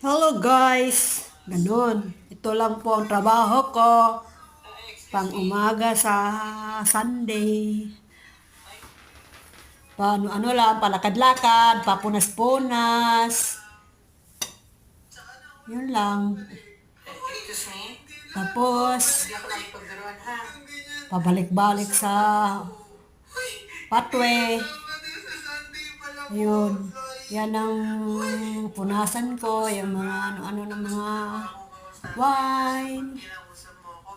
Hello guys! Ganun. Ito lang po ang trabaho ko. Pang umaga sa Sunday. Ano lang, palakad-lakad, papunas-punas. Yun lang. Excuse me? Tapos, Hindi ako nakipagbiruan ha. pabalik-balik sa patwe. Ayun. Yan ang punasan ko, yung mga ano-ano ng mga wine. Kinausap mo ako.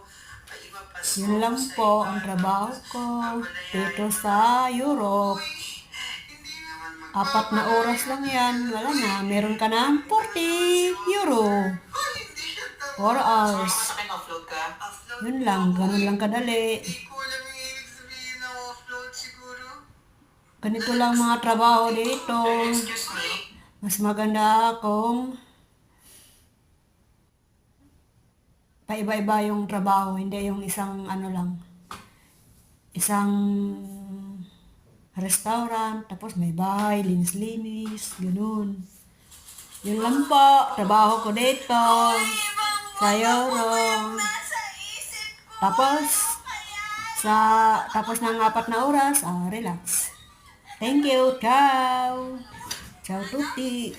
Ay, iba pa Yun lang po ang trabaho ko dito sa Europe. Hindi naman 4 oras lang yan. Wala na. Meron ka na 40 euro. Hindi siya tama. 4 Sorry hours. ko sa akin, offload ka? Offload Yun mo lang. ako Ganun eh. lang kadali. Hindi ko alam yung ibig sabihin na offload siguro. Ganito lang mga trabaho dito. Excuse me? Mas maganda akong paiba-iba yung trabaho. Hindi yung isang ano lang. Isang restaurant. Tapos may bahay. Linis-linis. Ganun. Yun lang po. Trabaho ko dito. Sa Euro. Tapos, tapos ng 4 na oras, relax. Thank you. Ciao. Ciao tutti.